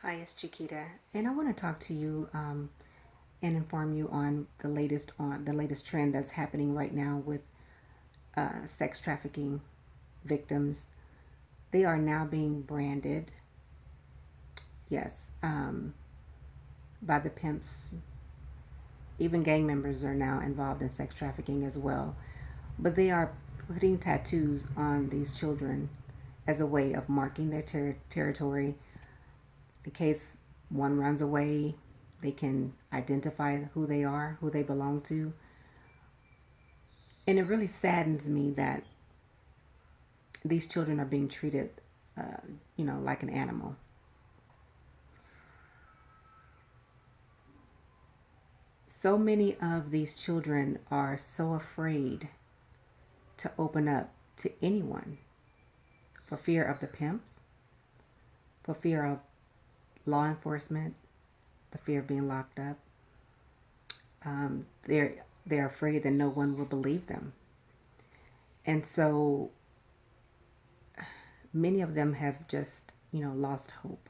Hi, it's Chiquita, and I want to talk to you and inform you on the latest trend that's happening right now with sex trafficking victims. They are now being branded, yes, by the pimps. Even gang members are now involved in sex trafficking as well, but they are putting tattoos on these children as a way of marking their territory in case one runs away. They can identify who they are, who they belong to. And it really saddens me that these children are being treated, uh, like an animal. So many of these children are so afraid to open up to anyone for fear of the pimps, for fear of law enforcement, the fear of being locked up. They're afraid that no one will believe them, and so many of them have just lost hope.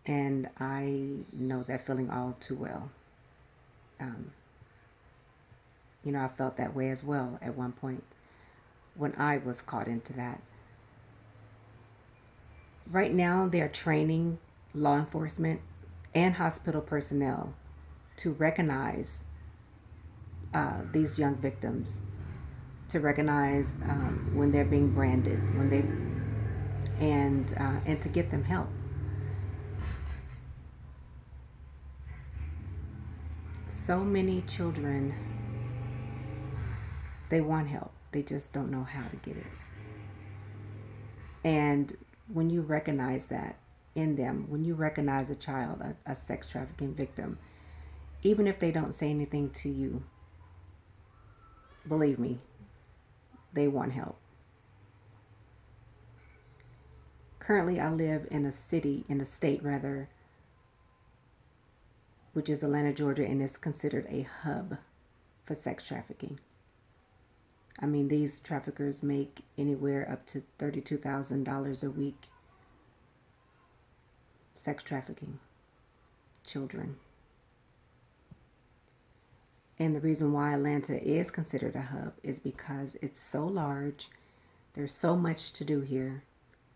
And I know that feeling all too well. Um, I felt that way as well at one point when I was caught into that. Right now, they're training law enforcement and hospital personnel to recognize these young victims, to recognize when they're being branded, and to get them help. So many children, they want help, they just don't know how to get it. And when you recognize that in them, when you recognize a child, a sex trafficking victim, even if they don't say anything to you, believe me, they want help. Currently, I live in a state rather, which is Atlanta, Georgia, and is considered a hub for sex trafficking. I mean, these traffickers make anywhere up to $32,000 a week sex trafficking children. And the reason why Atlanta is considered a hub is because it's so large. There's so much to do here.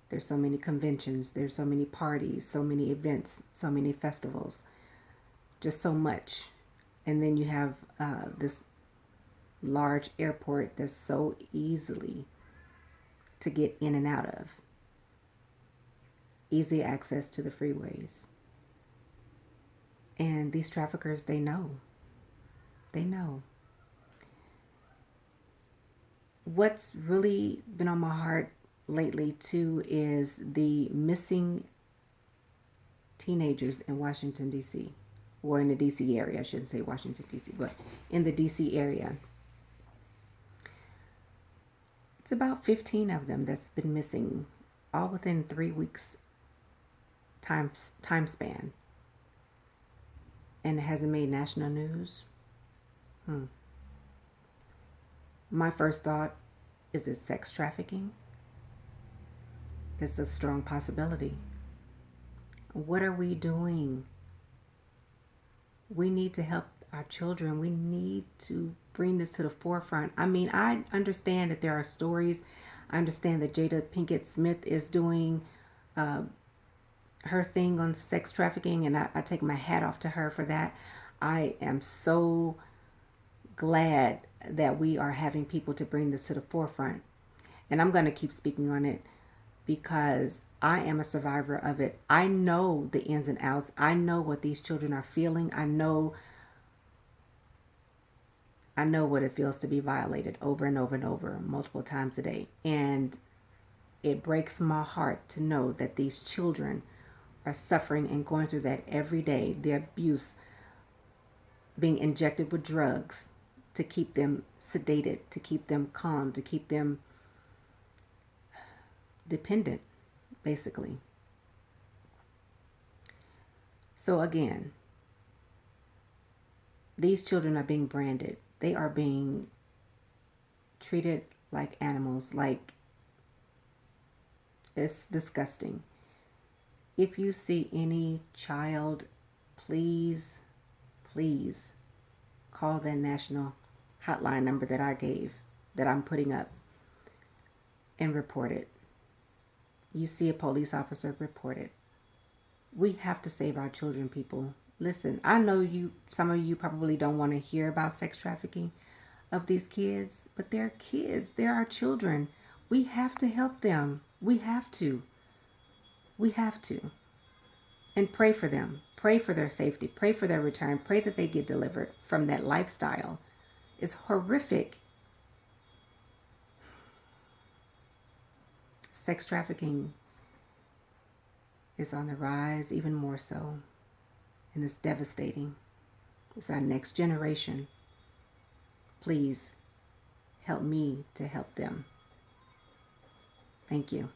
There's so many conventions, there's so many parties, so many events, so many festivals, just so much. And then you have this large airport that's so easily to get in and out of. Easy access to the freeways. And these traffickers, they know. They know. What's really been on my heart lately too is the missing teenagers in Washington D.C. or in the D.C. area. I shouldn't say Washington D.C., but in the D.C. area. It's about 15 of them that's been missing, all within 3 weeks time span, and it hasn't made national news. My first thought is it sex trafficking? It's a strong possibility. What are we doing? We need to help our children. We need to bring this to the forefront. I mean, I understand that there are stories. I understand that Jada Pinkett Smith is doing her thing on sex trafficking, and I take my hat off to her for that. I am so glad that we are having people to bring this to the forefront. And I'm going to keep speaking on it because I am a survivor of it. I know the ins and outs. I know what these children are feeling. I know what it feels to be violated over and over and over, multiple times a day. And it breaks my heart to know that these children are suffering and going through that every day. The abuse, being injected with drugs to keep them sedated, to keep them calm, to keep them dependent, basically. So again, these children are being branded. They are being treated like animals. Like, it's disgusting. If you see any child, please, please call that national hotline number that I gave, that I'm putting up, and report it. You see a police officer, report it. We have to save our children, people. Listen, I know some of you probably don't want to hear about sex trafficking of these kids, but they're kids. They're our children. We have to help them. We have to. We have to. And pray for them. Pray for their safety. Pray for their return. Pray that they get delivered from that lifestyle. It's horrific. Sex trafficking is on the rise, even more so. And it's devastating. It's our next generation. Please help me to help them. Thank you.